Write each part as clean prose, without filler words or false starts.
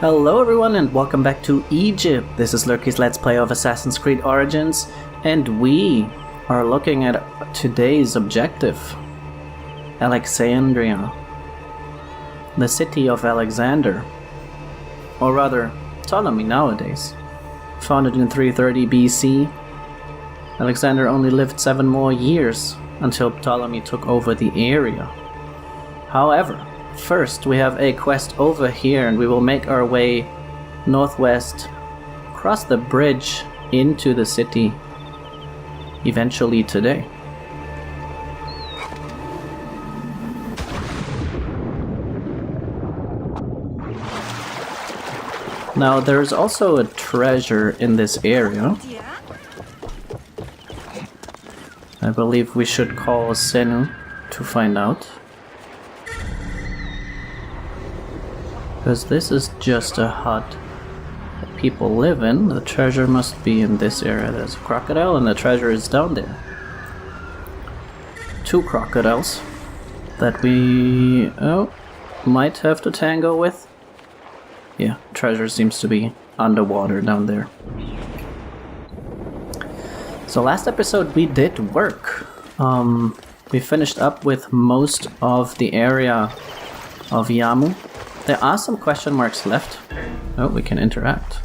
Hello everyone and welcome back to Egypt. This is Lurky's Let's Play of Assassin's Creed Origins, and we are looking at today's objective. Alexandria. The city of Alexander. Or rather, Ptolemy nowadays. Founded in 330 BC, Alexander only lived 7 more years until Ptolemy took over the area. However, first we have a quest over here and we will make our way northwest, cross the bridge into the city eventually today. Now there's also a treasure in this area. I believe we should call Senu to find out. Because this is just a hut that people live in. The treasure must be in this area. There's a crocodile and the treasure is down there. 2 crocodiles that we might have to tango with. Yeah, treasure seems to be underwater down there. So last episode we did work. We finished up with most of the area of Yamu. There are some question marks left. Oh, we can interact.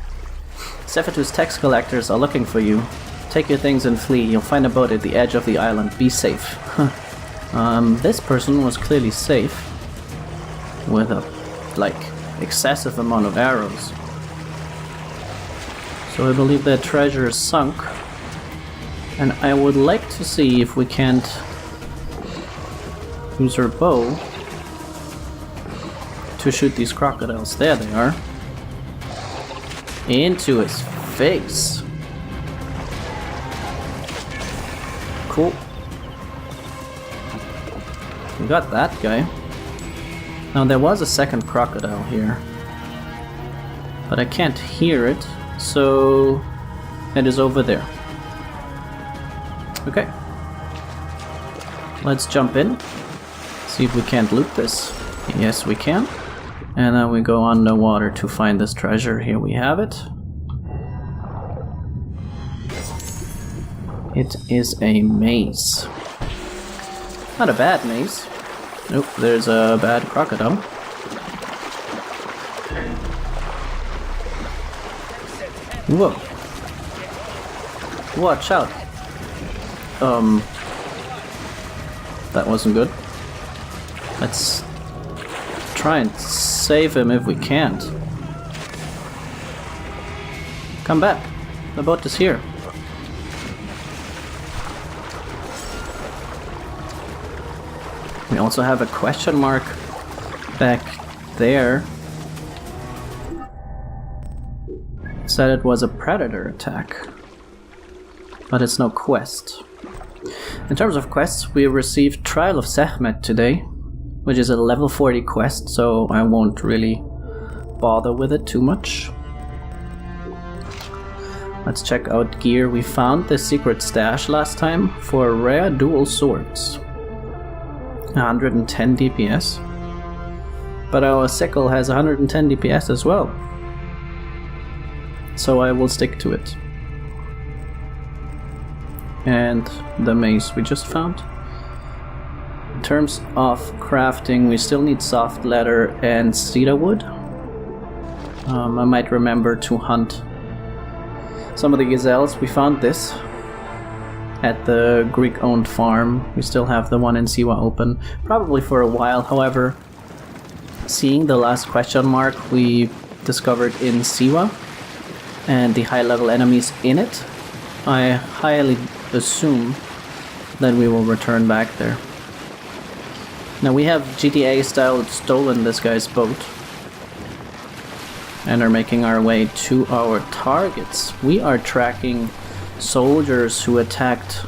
Cephatu's tax collectors are looking for you. Take your things and flee. You'll find a boat at the edge of the island. Be safe. This person was clearly safe. With a, excessive amount of arrows. So I believe that treasure is sunk. And I would like to see if we can't use our bow to shoot these crocodiles. There they are. Into his face. Cool. We got that guy. Now there was a second crocodile here. But I can't hear it, so it is over there. Okay. Let's jump in. See if we can't loot this. Yes, we can. And then we go underwater to find this treasure. Here we have it. It is a maze. Not a bad maze. Nope, there's a bad crocodile. Whoa. Watch out. That wasn't good. Let's try and save him if we can't. Come back. The boat is here. We also have a question mark back there. It said it was a predator attack. But it's no quest. In terms of quests, we received Trial of Sekhmet today, which is a level 40 quest, so I won't really bother with it too much. Let's check out gear. We found the secret stash last time for rare dual swords. 110 DPS. But our sickle has 110 DPS as well. So I will stick to it. And the mace we just found. In terms of crafting, we still need soft leather and cedar wood. I might remember to hunt some of the gazelles. We found this at the Greek-owned farm. We still have the one in Siwa open, probably for a while. However, seeing the last question mark we discovered in Siwa and the high-level enemies in it, I highly assume that we will return back there. Now we have GTA style stolen this guy's boat and are making our way to our targets. We are tracking soldiers who attacked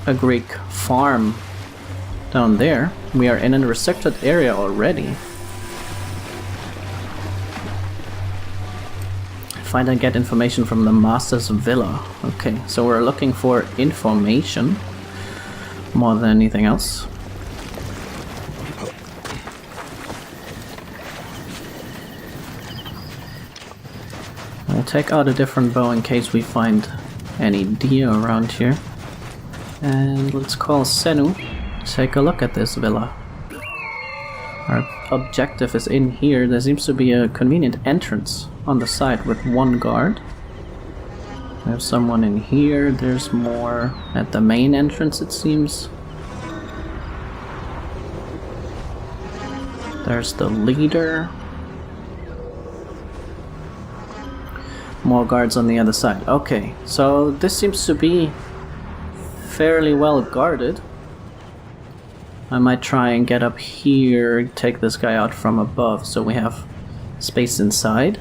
a Greek farm down there. We are in a restricted area already. Find and get information from the Master's Villa. Okay, so we're looking for information more than anything else. We'll take out a different bow in case we find any deer around here. And let's call Senu. Take a look at this villa. Our objective is in here. There seems to be a convenient entrance on the side with one guard. We have someone in here. There's more at the main entrance, it seems. There's the leader. More guards on the other side. Okay, so this seems to be fairly well guarded. I might try and get up here, take this guy out from above so we have space inside.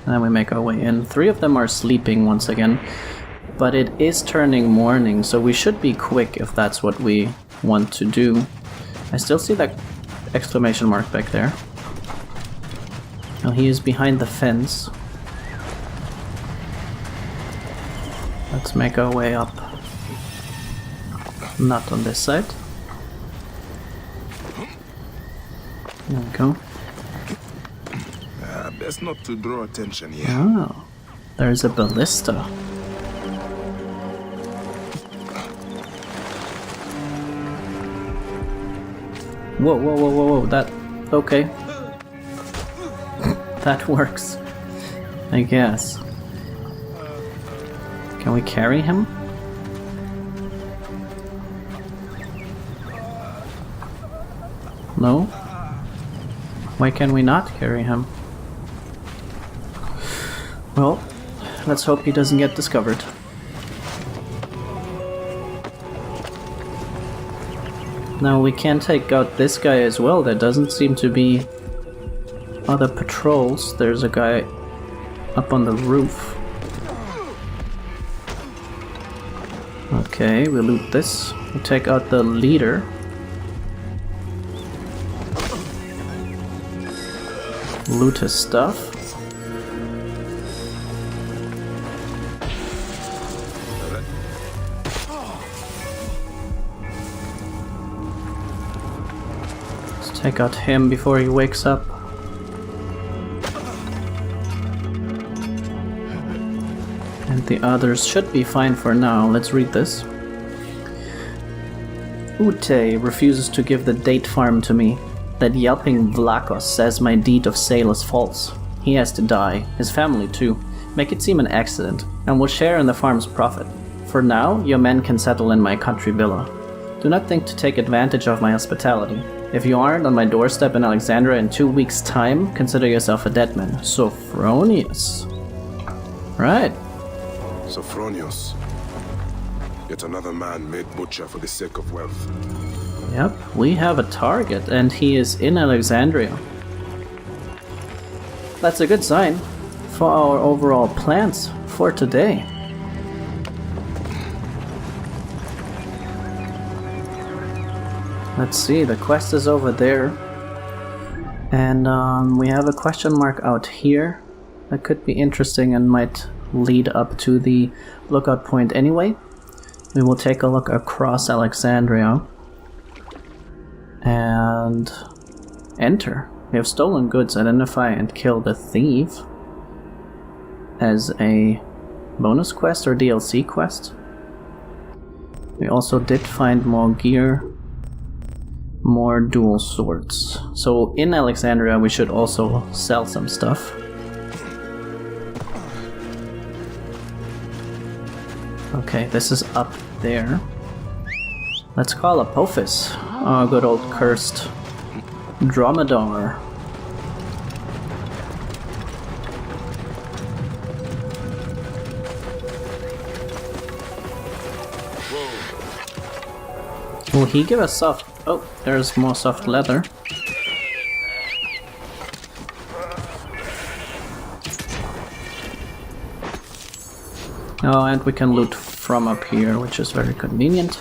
And then we make our way in. 3 of them are sleeping once again, but it is turning morning, so we should be quick if that's what we want to do. I still see that exclamation mark back there. Now he is behind the fence. Let's make our way up. Not on this side. There we go. Best not to draw attention here. Oh, there's a ballista. Whoa, whoa, whoa, whoa, whoa, that... okay. That works, I guess. Can we carry him? No? Why can we not carry him? Well, let's hope he doesn't get discovered. Now we can take out this guy as well. There doesn't seem to be other patrols. There's a guy up on the roof. Okay, we loot this. We take out the leader. Loot his stuff. Let's take out him before he wakes up. And the others should be fine for now. Let's read this. Ute refuses to give the date farm to me. That yelping Vlakos says my deed of sale is false. He has to die, his family too. Make it seem an accident, and we'll share in the farm's profit. For now, your men can settle in my country villa. Do not think to take advantage of my hospitality. If you aren't on my doorstep in Alexandria in 2 weeks' time, consider yourself a dead man. Sophronius. Right. Sophronius. Yet another man made butcher for the sake of wealth. Yep, we have a target, and he is in Alexandria. That's a good sign for our overall plans for today. Let's see, the quest is over there. And we have a question mark out here. That could be interesting and might lead up to the lookout point anyway. We will take a look across Alexandria. And enter. We have stolen goods, identify and kill the thief as a bonus quest or DLC quest. We also did find more gear, more dual swords. So in Alexandria we should also sell some stuff. Okay, this is up there. Let's call Apophis, our good old cursed dromedar. Will he give us soft... oh, there's more soft leather. Oh, and we can loot from up here, which is very convenient.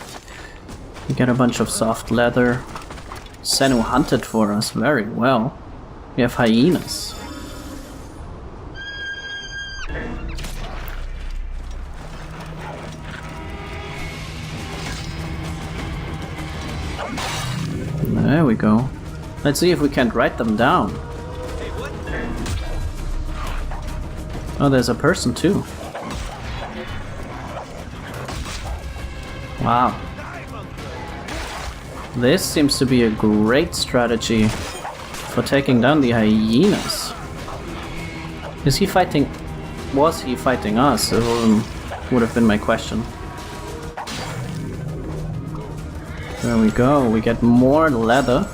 We get a bunch of soft leather. Senu hunted for us very well. We have hyenas. There we go. Let's see if we can't write them down. Oh, there's a person too. Wow. This seems to be a great strategy for taking down the hyenas. Is he fighting... Was he fighting us? Would have been my question. There we go, we get more leather.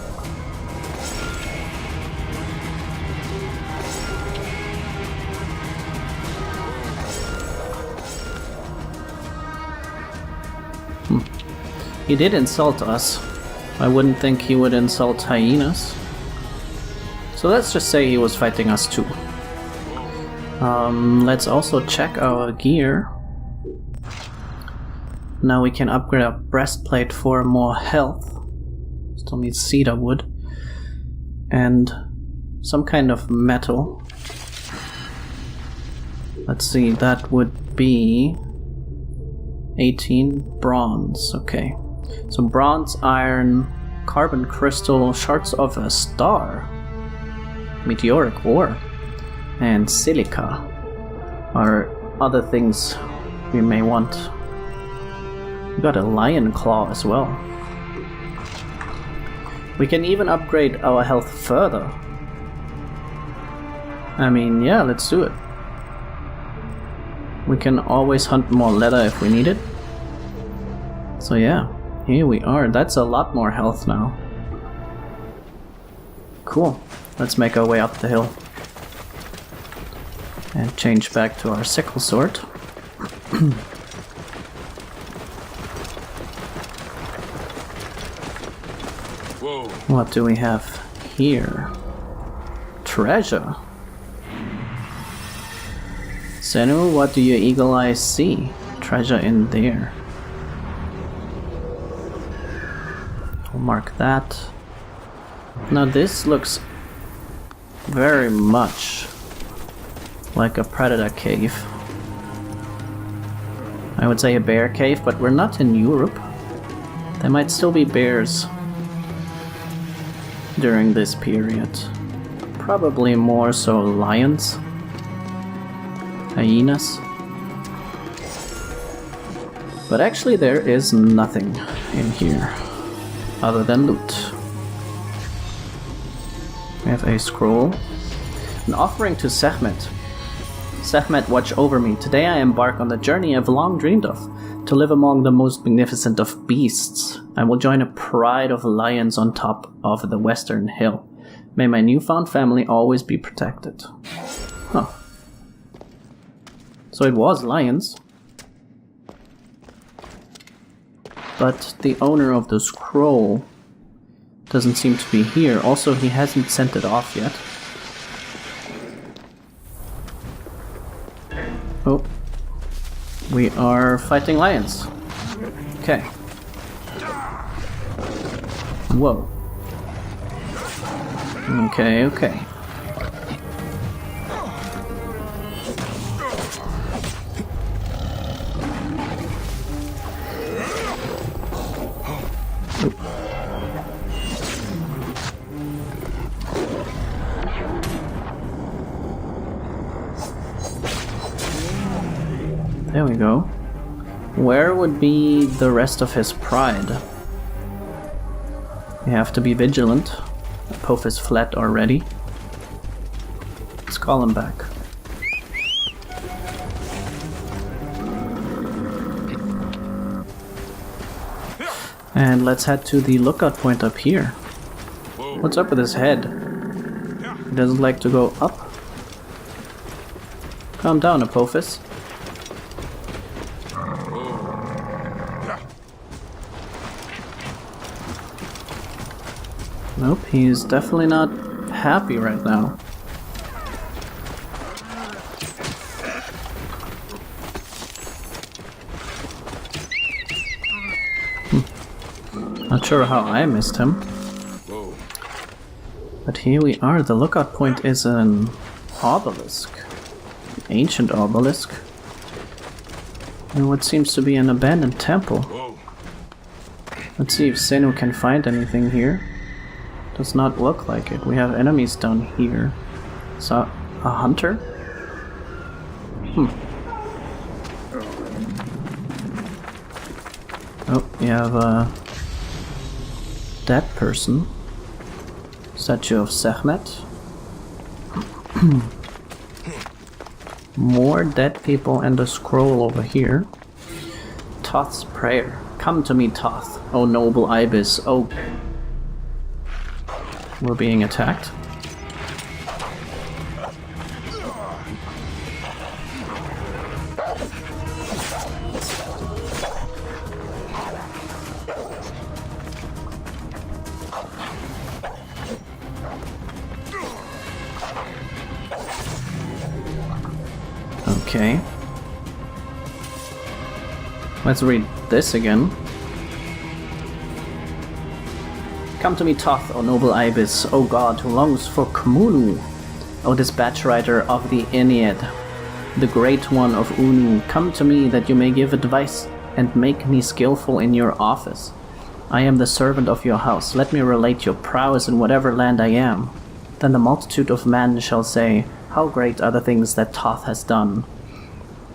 He did insult us. I wouldn't think he would insult hyenas. So let's just say he was fighting us too. Let's also check our gear. Now we can upgrade our breastplate for more health. Still need cedar wood. And some kind of metal. Let's see, that would be 18 bronze, okay. So bronze, iron, carbon crystal, shards of a star, meteoric ore, and silica are other things we may want. We got a lion claw as well. We can even upgrade our health further. I mean, yeah, let's do it. We can always hunt more leather if we need it. So yeah, here we are. That's a lot more health now. Cool. Let's make our way up the hill. And change back to our sickle sword. Whoa. What do we have here? Treasure. Senu, what do your eagle eyes see? Treasure in there. I'll mark that. Now this looks very much like a predator cave. I would say a bear cave, but we're not in Europe. There might still be bears during this period. Probably more so lions. Hyenas. But actually there is nothing in here other than loot. We have a scroll. An offering to Sekhmet. Sekhmet, watch over me. Today I embark on the journey I've long dreamed of, to live among the most magnificent of beasts. I will join a pride of lions on top of the western hill. May my newfound family always be protected. Huh. So it was lions. But the owner of the scroll doesn't seem to be here. Also, he hasn't sent it off yet. Oh. We are fighting lions. Okay. Whoa. Okay, okay. There we go. Where would be the rest of his pride? We have to be vigilant. Apophis fled already. Let's call him back. And let's head to the lookout point up here. What's up with his head? He doesn't like to go up. Calm down, Apophis. Nope, he's definitely not happy right now. Not sure how I missed him. But here we are. The lookout point is an obelisk. An ancient obelisk. And what seems to be an abandoned temple. Let's see if Senu can find anything here. Does not look like it. We have enemies down here. So, a hunter? Oh, you have a dead person. Statue of Sekhmet. More dead people and a scroll over here. Thoth's prayer. Come to me, Thoth, O noble ibis. Oh, we're being attacked. Okay. Let's read this again. Come to me, Thoth, O noble ibis, O god who longs for Khmunu, O dispatch rider of the Ennead, the great one of Unu. Come to me that you may give advice and make me skillful in your office. I am the servant of your house. Let me relate your prowess in whatever land I am. Then the multitude of men shall say, how great are the things that Thoth has done.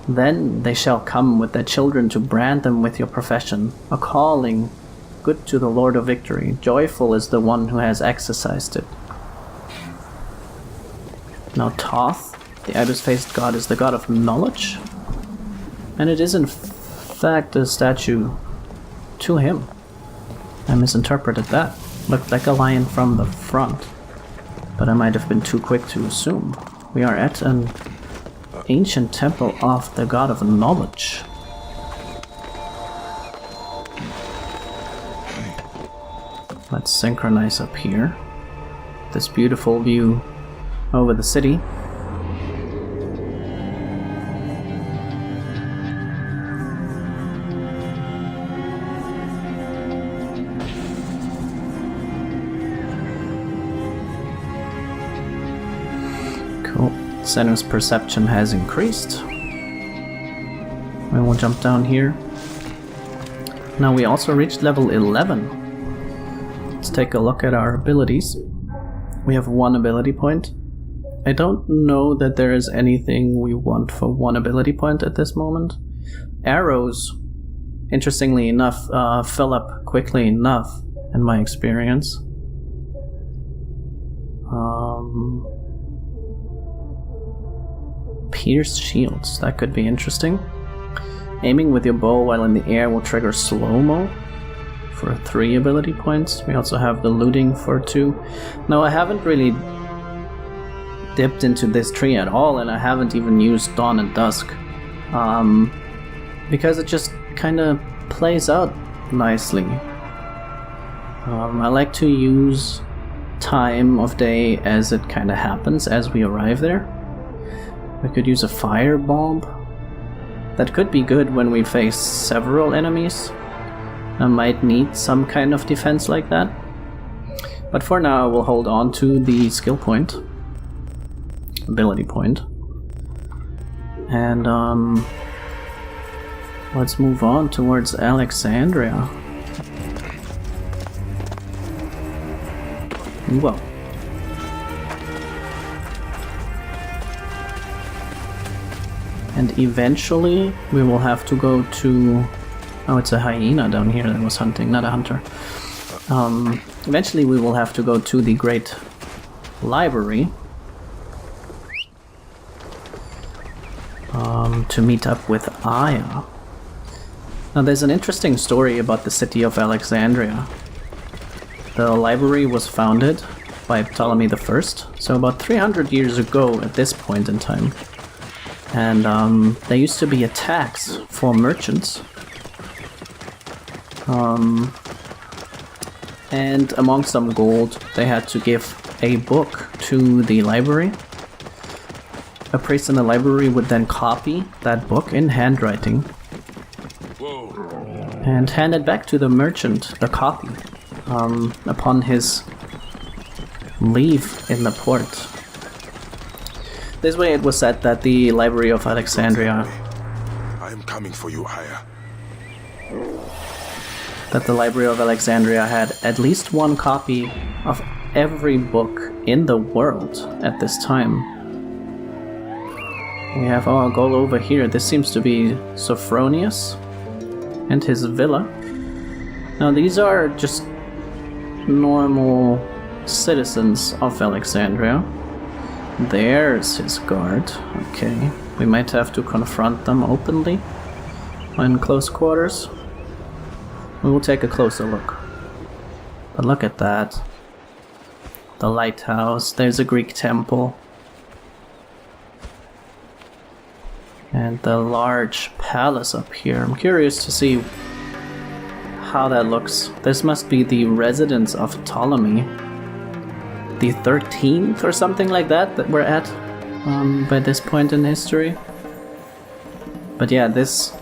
Then they shall come with their children to brand them with your profession, a calling good to the Lord of Victory. Joyful is the one who has exercised it. Now Thoth, the ibis-faced god, is the god of knowledge, and it is in fact a statue to him. I misinterpreted that. Looked like a lion from the front, but I might have been too quick to assume. We are at an ancient temple of the god of knowledge. Let's synchronize up here. This beautiful view over the city. Cool. Senu's perception has increased. We will jump down here. Now we also reached level 11. Let's take a look at our abilities. We have 1 ability point. I don't know that there is anything we want for 1 ability point at this moment. Arrows, interestingly enough, fill up quickly enough in my experience. Pierced shields, that could be interesting. Aiming with your bow while in the air will trigger slow-mo for 3 ability points. We also have the looting for 2. No, I haven't really dipped into this tree at all, and I haven't even used Dawn and Dusk. Because it just kind of plays out nicely. I like to use time of day as it kind of happens as we arrive there. We could use a fire bomb. That could be good when we face several enemies. I might need some kind of defense like that. But for now, we'll hold on to the skill point. Ability point. And, let's move on towards Alexandria. Whoa. And eventually we will have to go to... Oh, it's a hyena down here that was hunting, not a hunter. Eventually we will have to go to the Great Library to meet up with Aya. Now there's an interesting story about the city of Alexandria. The library was founded by Ptolemy I, so about 300 years ago at this point in time. And there used to be a tax for merchants. And among some gold, they had to give a book to the library. A priest in the library would then copy that book in handwriting and hand it back to the merchant, the copy, upon his leave in the port. This way it was said that the Library of Alexandria... I am coming for you, Aya. That the Library of Alexandria had at least 1 copy of every book in the world at this time. We have our goal over here. This seems to be Sophronius and his villa. Now these are just normal citizens of Alexandria. There's his guard. Okay, we might have to confront them openly in close quarters. We will take a closer look. But look at that. The lighthouse, there's a Greek temple. And the large palace up here. I'm curious to see how that looks. This must be the residence of Ptolemy. The 13th or something like that we're at by this point in history. But yeah, this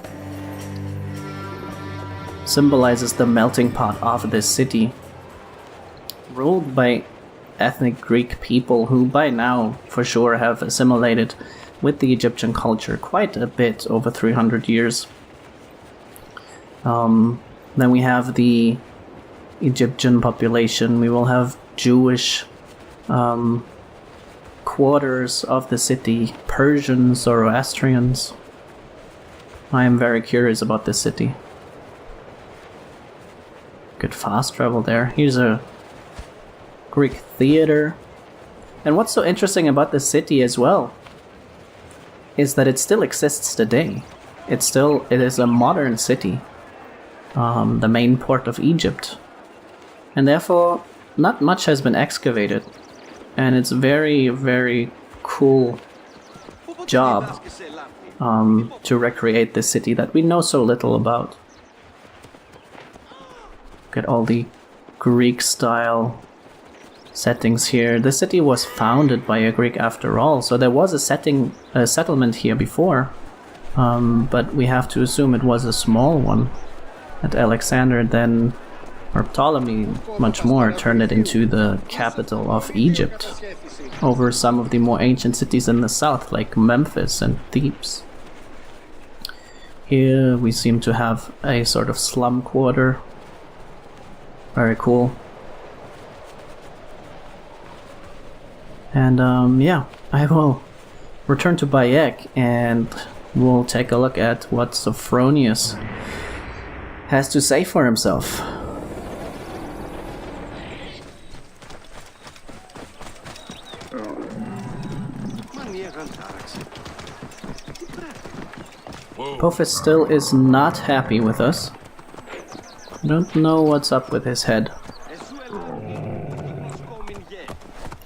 symbolizes the melting pot of this city, ruled by ethnic Greek people who by now for sure have assimilated with the Egyptian culture quite a bit over 300 years. Then we have the Egyptian population. We will have Jewish quarters of the city, Persians, Zoroastrians. I am very curious about this city. Good fast travel there. Here's a Greek theater. And what's so interesting about this city as well is that it still exists today. It is a modern city, the main port of Egypt, and therefore not much has been excavated, and it's very, very cool job to recreate this city that we know so little about. Look at all the Greek style settings here. The city was founded by a Greek after all, so there was a settlement here before, but we have to assume it was a small one. At Alexander then, or Ptolemy much more, turned it into the capital of Egypt over some of the more ancient cities in the south like Memphis and Thebes. Here we seem to have a sort of slum quarter. Very cool. And yeah, I will return to Bayek and we'll take a look at what Sophronius has to say for himself. Pophis still is not happy with us. I don't know what's up with his head,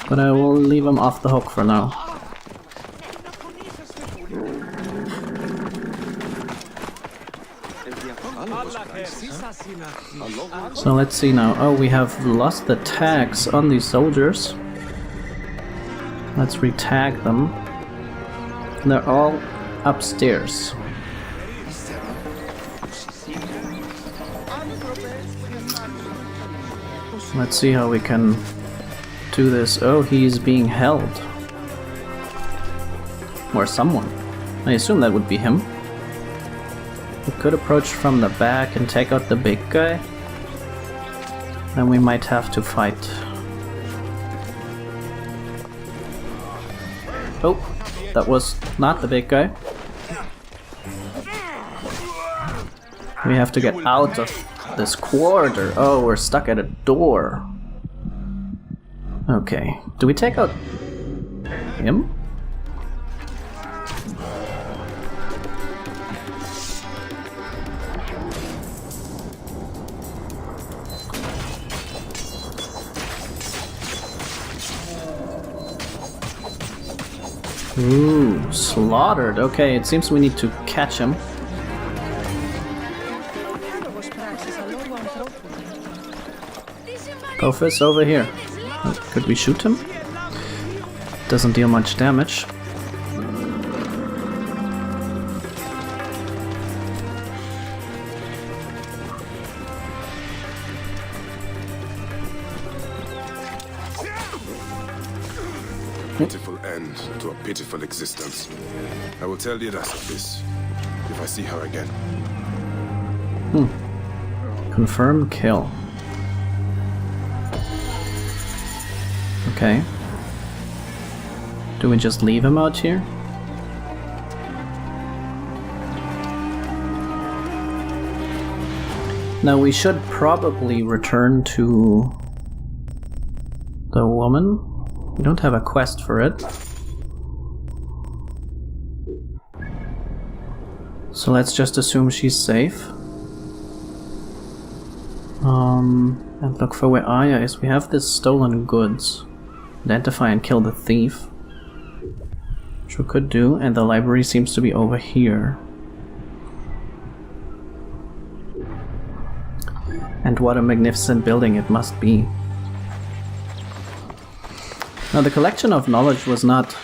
but I will leave him off the hook for now. So let's see now. Oh, we have lost the tags on these soldiers. Let's re-tag them. They're all upstairs. Let's see how we can do this. Oh, he's being held. Or someone. I assume that would be him. We could approach from the back and take out the big guy. Then we might have to fight. Oh, that was not the big guy. We have to get out of this quarter. Oh, we're stuck at a door. Okay, do we take out him? Ooh, slaughtered. Okay, it seems we need to catch him. Pophis, over here. Could we shoot him? Doesn't deal much damage. Pitiful end to a pitiful existence. I will tell Lidas of this if I see her again. Confirm kill. Okay. Do we just leave him out here? Now we should probably return to the woman. We don't have a quest for it. So let's just assume she's safe. And look for where Aya is. We have this stolen goods. Identify and kill the thief. Which we could do, and the library seems to be over here. And what a magnificent building it must be. Now the collection of knowledge was not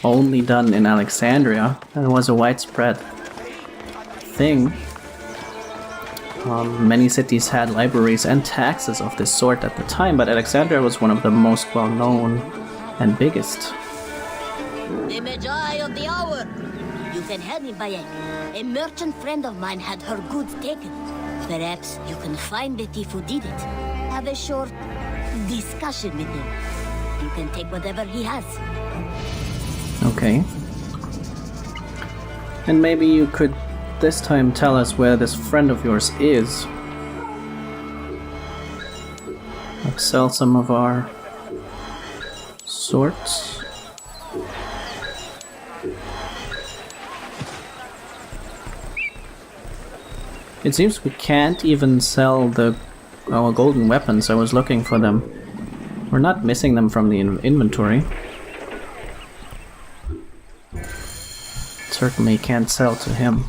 only done in Alexandria. It was a widespread thing. Many cities had libraries and taxes of this sort at the time, but Alexandria was one of the most well-known and biggest. The Magi of the hour! You can help me buy it. A merchant friend of mine had her goods taken. Perhaps you can find the thief who did it. Have a short discussion with him. You can take whatever he has. Okay. And maybe you could this time tell us where this friend of yours is. Let's sell some of our sorts. It seems we can't even sell our golden weapons. I was looking for them. We're not missing them from the inventory. Certainly can't sell to him.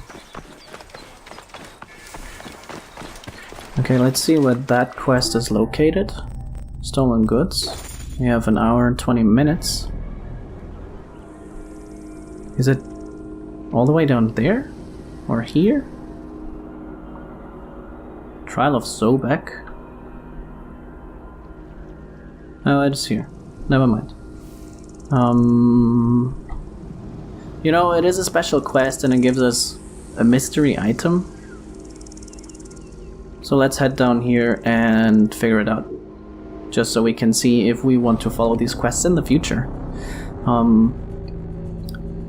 Okay, let's see where that quest is located. Stolen goods. We have an hour and 20 minutes. Is it all the way down there? Or here? Trial of Sobek? Oh, it's here. Never mind. You know, it is a special quest and it gives us a mystery item. So let's head down here and figure it out. Just so we can see if we want to follow these quests in the future.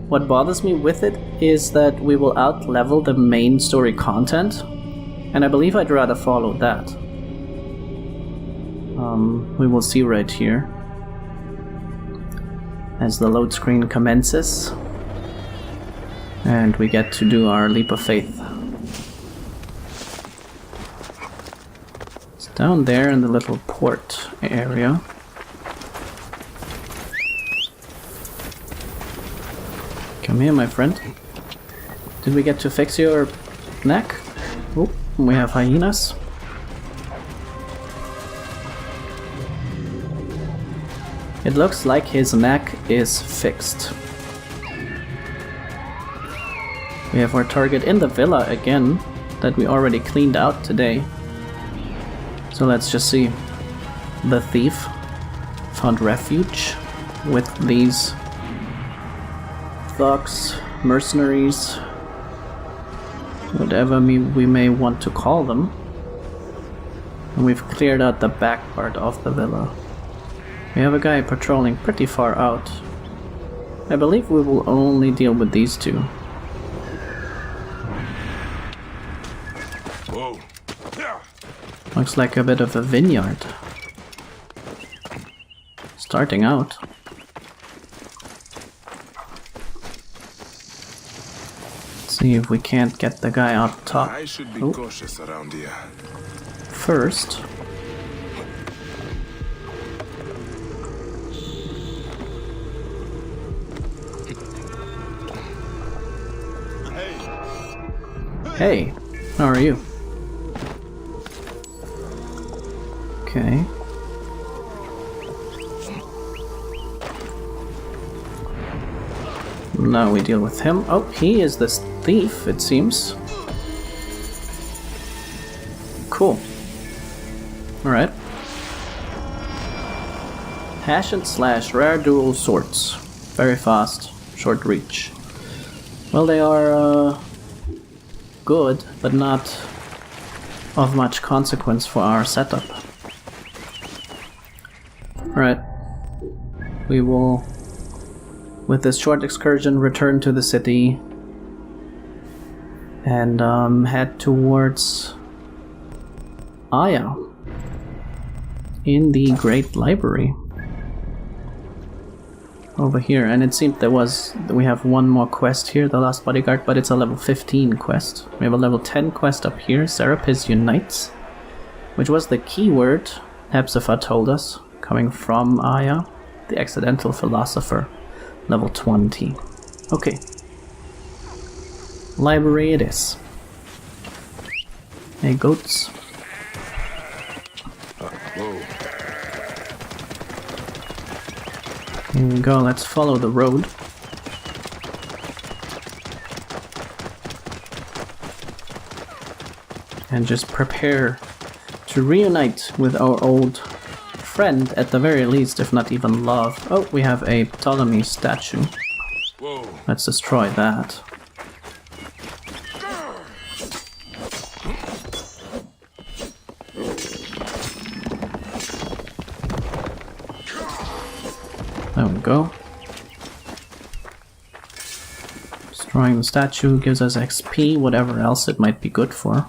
What bothers me with it is that we will out-level the main story content. And I believe I'd rather follow that. We will see right here. As the load screen commences. And we get to do our leap of faith. It's down there in the little port area. Come here, my friend. Did we get to fix your neck? Oh, we have hyenas. It looks like his neck is fixed. We have our target in the villa again, that we already cleaned out today. So let's just see. The thief found refuge with these thugs, mercenaries, whatever we may want to call them. And we've cleared out the back part of the villa. We have a guy patrolling pretty far out. I believe we will only deal with these two. Whoa. Looks like a bit of a vineyard. Starting out. Let's see if we can't get the guy up top. I should be cautious around here. First. Hey, how are you? Okay. Now we deal with him. Oh, he is this thief, it seems. Cool. Alright. Hash and slash, rare dual swords. Very fast, short reach. Well, they are, good, but not of much consequence for our setup. Alright. We will, with this short excursion, return to the city and head towards Aya in the Great Library over here. And it seemed we have one more quest here, the Last Bodyguard, but it's a level 15 quest. We have a level 10 quest up here, Serapis Unites, which was the keyword Hepzibah told us, coming from Aya, the Accidental Philosopher, level 20. Okay. Library it is. Hey, goats. Whoa. Here we go, let's follow the road. And just prepare to reunite with our old friend, at the very least, if not even love. Oh, we have a Ptolemy statue. Whoa. Let's destroy that. There we go. Destroying the statue gives us XP, whatever else it might be good for.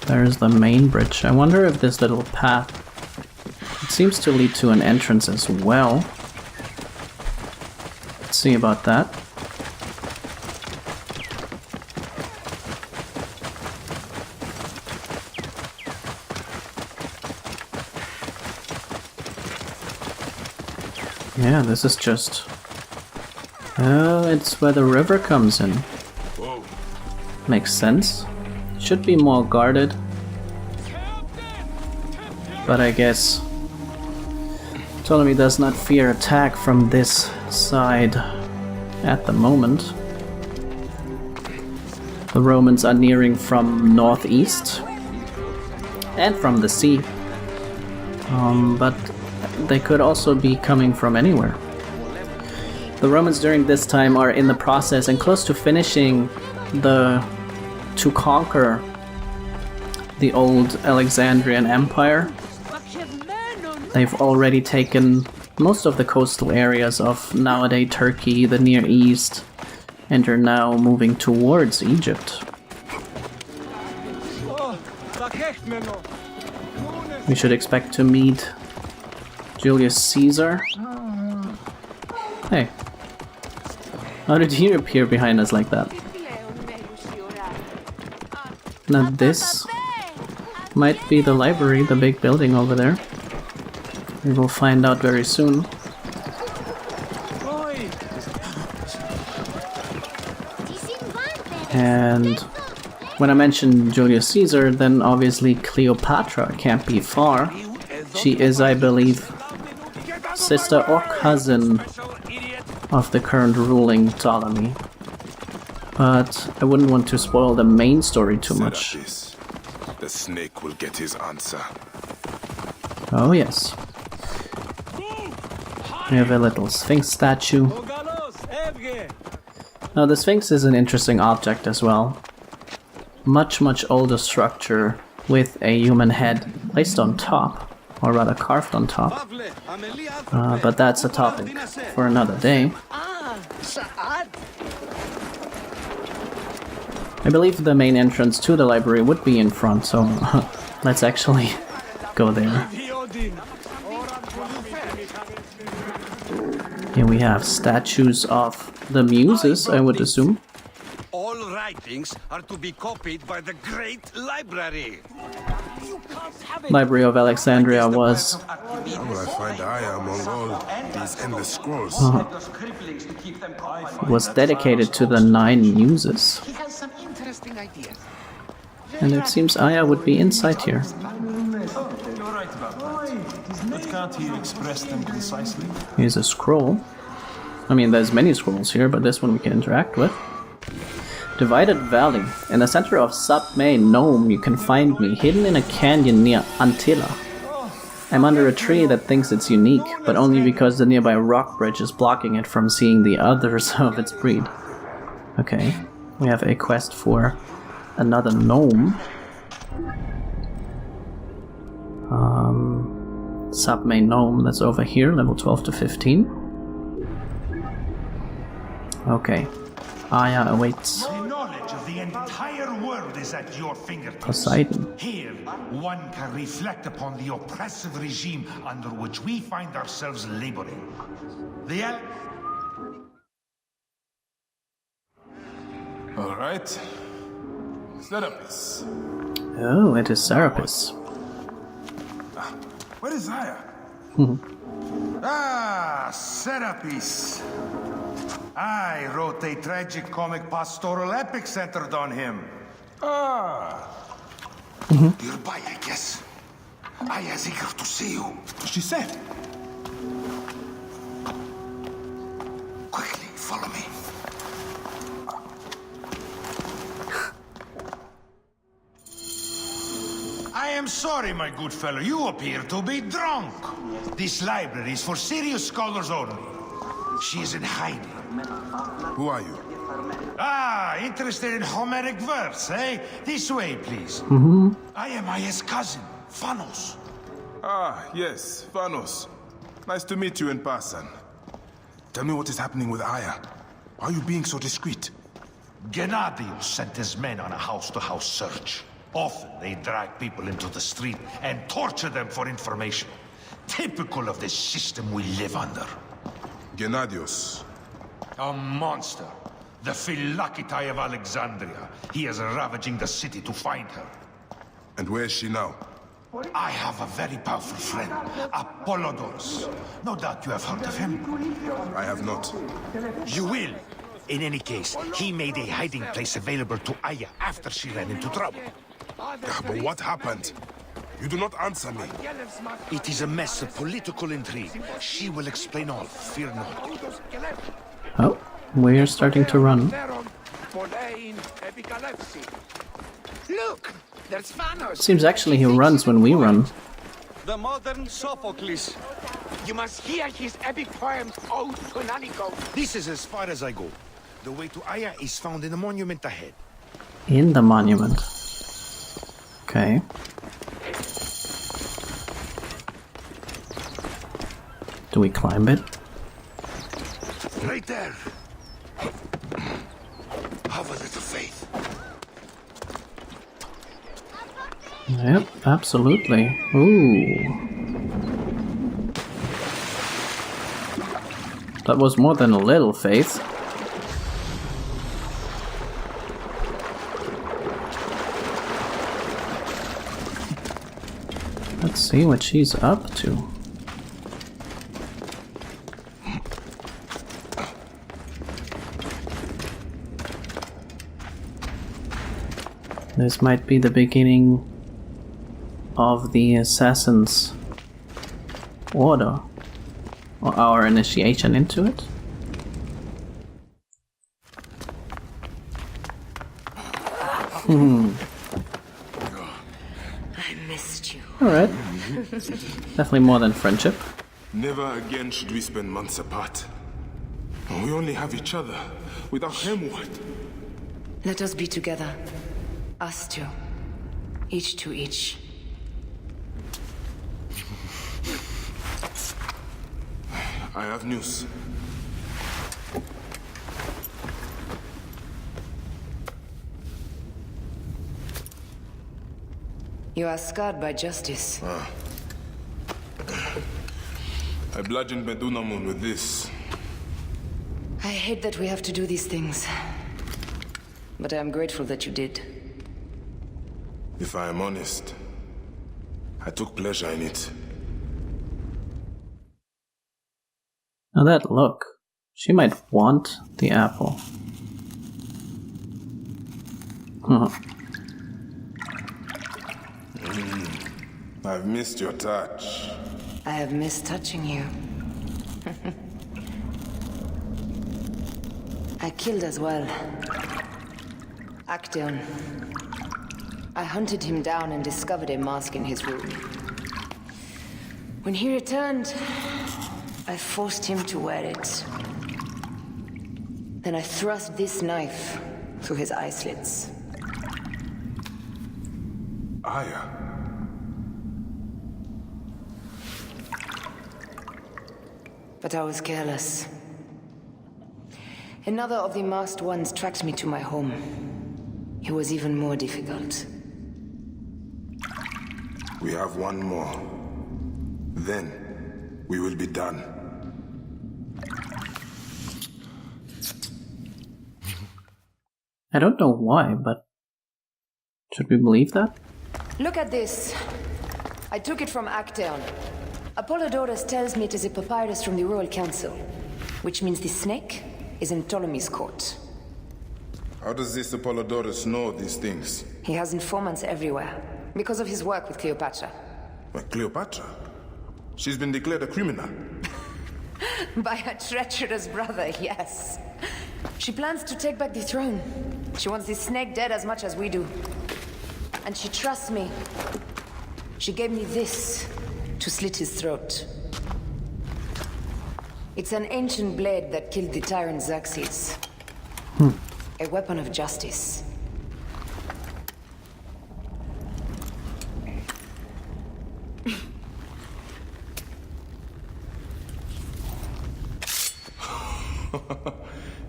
There's the main bridge. I wonder if this little path, it seems to lead to an entrance as well. Let's see about that. Yeah, this is just... Oh, it's where the river comes in. Whoa. Makes sense. Should be more guarded. But I guess Ptolemy does not fear attack from this side at the moment. The Romans are nearing from northeast and from the sea. But they could also be coming from anywhere. The Romans during this time are in the process and close to finishing to conquer the old Alexandrian Empire. They've already taken most of the coastal areas of nowadays Turkey, the Near East, and are now moving towards Egypt. We should expect to meet Julius Caesar. Hey. How did he appear behind us like that? Now this might be the library, the big building over there. We will find out very soon. And when I mentioned Julius Caesar, then obviously Cleopatra can't be far. She is, I believe, sister or cousin of the current ruling Ptolemy. But I wouldn't want to spoil the main story too much. The snake will get his answer. Oh yes. We have a little Sphinx statue. Now the Sphinx is an interesting object as well. Much older structure with a human head placed on top, or rather carved on top. But that's a topic for another day. I believe the main entrance to the library would be in front, so let's actually go there. Here we have statues of the Muses, I would assume. All writings are to be copied by the Great Library. Library of Alexandria was... How will I find Aya among all these endless scrolls? was dedicated to the 9 Muses. And it seems Aya would be inside here. Here's a scroll. I mean, there's many scrolls here, but this one we can interact with. Divided Valley. In the center of Sub-May Nome, you can find me, hidden in a canyon near Antilla. I'm under a tree that thinks it's unique, but only because the nearby rock bridge is blocking it from seeing the others of its breed. Okay, we have a quest for another gnome. Submain gnome that's over here, level 12 to 15. Okay. Aya awaits. The knowledge of the entire world is at your fingertips. Poseidon. Here, one can reflect upon the oppressive regime under which we find ourselves laboring. The elk. All right. Serapis. Oh, it is Serapis. Where is Aya? Ah, Serapis. I wrote a tragic comic pastoral epic centered on him. Ah. You're by, I guess. Aya's eager to see you. She said. Quickly, follow me. I am sorry, my good fellow. You appear to be drunk. This library is for serious scholars only. She is in hiding. Who are you? Ah, interested in Homeric verse, eh? This way, please. I am Aya's cousin, Phanos. Ah, yes, Phanos. Nice to meet you in person. Tell me what is happening with Aya. Why are you being so discreet? Gennadios sent his men on a house-to-house search. Often they drag people into the street and torture them for information. Typical of the system we live under. Gennadios. A monster. The Philakitae of Alexandria. He is ravaging the city to find her. And where is she now? I have a very powerful friend, Apollodorus. No doubt you have heard of him. I have not. You will. In any case, he made a hiding place available to Aya after she ran into trouble. But what happened? You do not answer me. It is a mess of political intrigue. She will explain all, fear not. Oh, we're starting to run. Look, there's Phanos. Seems actually he runs when we run. The modern Sophocles. You must hear his epic poems, Ode to Nanico. This is as far as I go. The way to Aya is found in the monument ahead. In the monument. Okay. Do we climb it? Right there. Have a little faith. Yep, absolutely. Ooh. That was more than a little faith. Let's see what she's up to. This might be the beginning of the Assassin's Order, or our initiation into it. I missed you. Alright. Definitely more than friendship. Never again should we spend months apart. We only have each other. Without him, what? Let us be together. Us two. Each to each. I have news. You are scarred by justice. I bludgeoned Medunamun with this. I hate that we have to do these things. But I am grateful that you did. If I am honest, I took pleasure in it. Now that look. She might want the apple. Huh. I've missed your touch. I have missed touching you. I killed as well. Actaeon. I hunted him down and discovered a mask in his room. When he returned, I forced him to wear it. Then I thrust this knife through his eye slits. Aya. but I was careless. Another of the masked ones tracked me to my home. It was even more difficult. We have one more. Then, we will be done. I don't know why, but should we believe that? Look at this. I took it from Actaeon. Apollodorus tells me it is a papyrus from the Royal Council, which means the snake is in Ptolemy's court. How does this Apollodorus know these things? He has informants everywhere, because of his work with Cleopatra. But Cleopatra? She's been declared a criminal. By her treacherous brother, yes. She plans to take back the throne. She wants the snake dead as much as we do. And she trusts me. She gave me this to slit his throat. It's an ancient blade that killed the tyrant Xerxes. A weapon of justice.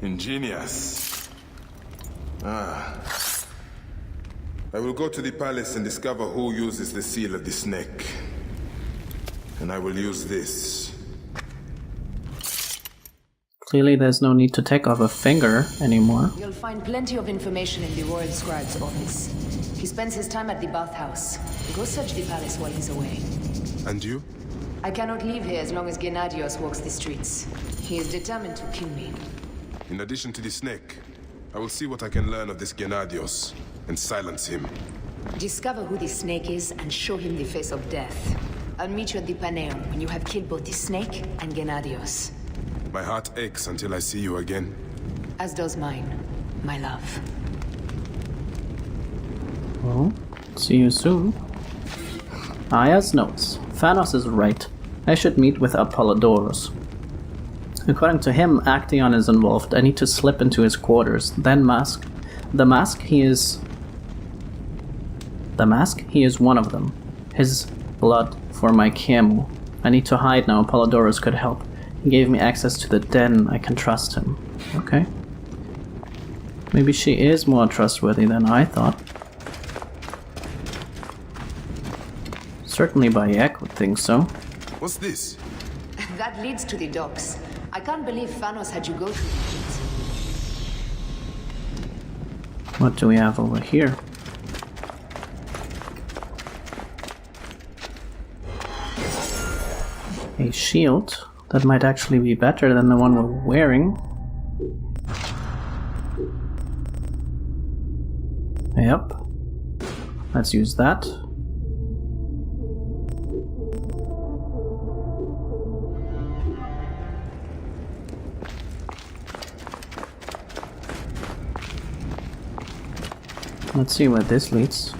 Ingenious. I will go to the palace and discover who uses the seal of the snake. And I will use this. Clearly there's no need to take off a finger anymore. You'll find plenty of information in the Royal Scribe's office. He spends his time at the bathhouse. Go search the palace while he's away. And you? I cannot leave here as long as Gennadios walks the streets. He is determined to kill me. In addition to the snake, I will see what I can learn of this Gennadios and silence him. Discover who the snake is and show him the face of death. I'll meet you at the Paneon when you have killed both the snake and Gennadios. My heart aches until I see you again. As does mine, my love. Well, see you soon. Aya's notes. Phanos is right. I should meet with Apollodorus. According to him, Actaeon is involved. I need to slip into his quarters. Then mask. The mask, he is one of them. His blood for my camel. I need to hide now. Apollodorus could help. He gave me access to the den. I can trust him. Okay. Maybe she is more trustworthy than I thought. Certainly Bayek would think so. What's this? That leads to the docks. I can't believe Phanos had you go through it. What do we have over here? A shield. That might actually be better than the one we're wearing. Yep. Let's use that. Let's see where this leads.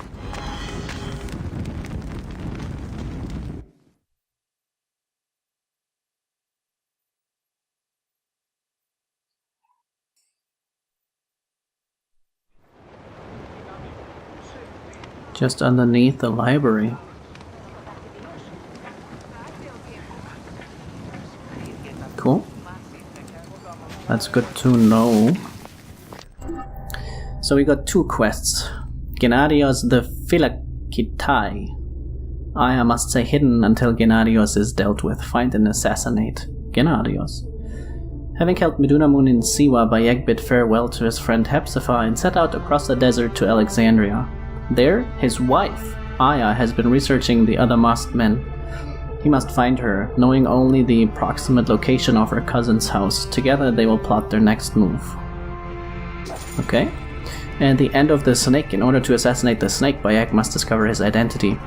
Just underneath the library. Cool. That's good to know. So we got two quests. Gennadios the Philakitai. Aya must stay hidden until Gennadios is dealt with. Find and assassinate Gennadios. Having helped Medunamun in Siwa, Bayek bid farewell to his friend Hepzibah and set out across the desert to Alexandria. There, his wife, Aya, has been researching the other masked men. He must find her, knowing only the approximate location of her cousin's house. Together they will plot their next move. Okay. And the end of the snake. In order to assassinate the snake, Bayek must discover his identity.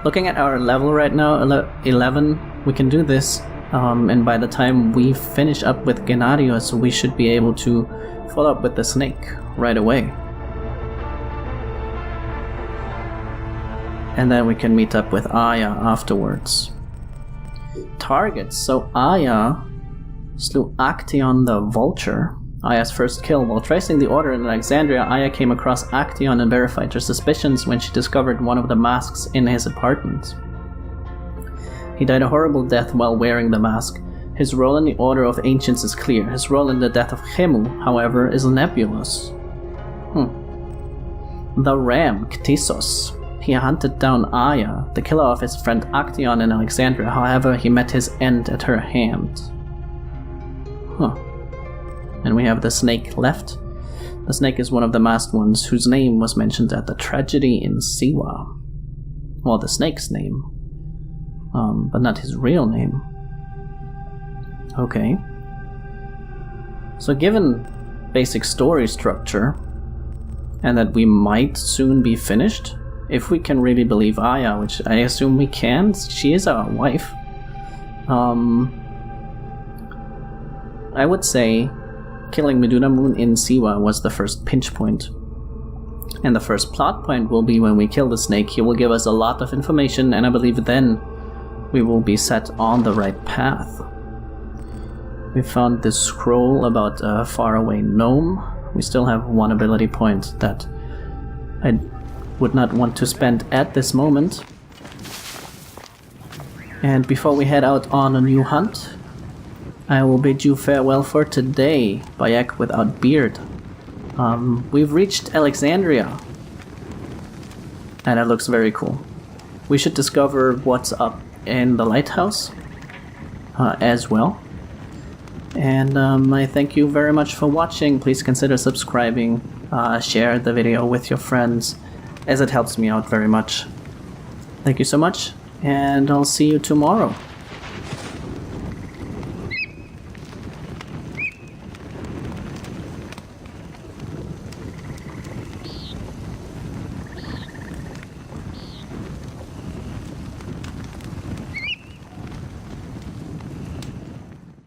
Looking at our level right now, 11, we can do this. And by the time we finish up with Gennadios, we should be able to follow up with the snake right away. And then we can meet up with Aya afterwards. Targets. So Aya slew Actaeon the Vulture. Aya's first kill. While tracing the order in Alexandria, Aya came across Actaeon and verified her suspicions when she discovered one of the masks in his apartment. He died a horrible death while wearing the mask. His role in the Order of Ancients is clear. His role in the death of Khemu, however, is nebulous. The Ram, Ctisos. He hunted down Aya, the killer of his friend Actaeon in Alexandria. However, he met his end at her hand. And we have the snake left. The snake is one of the masked ones whose name was mentioned at the tragedy in Siwa. Well, the snake's name. But not his real name. Okay. So given basic story structure, and that we might soon be finished, if we can really believe Aya, which I assume we can, she is our wife, I would say killing Meduna Moon in Siwa was the first pinch point. And the first plot point will be when we kill the snake. He will give us a lot of information, and I believe then we will be set on the right path. We found this scroll about a faraway gnome. We still have one ability point that I would not want to spend at this moment. And before we head out on a new hunt, I will bid you farewell for today, Bayek without beard. We've reached Alexandria, and it looks very cool. We should discover what's up in the lighthouse as well. And I thank you very much for watching. Please consider subscribing, share the video with your friends, as it helps me out very much. Thank you so much, and I'll see you tomorrow.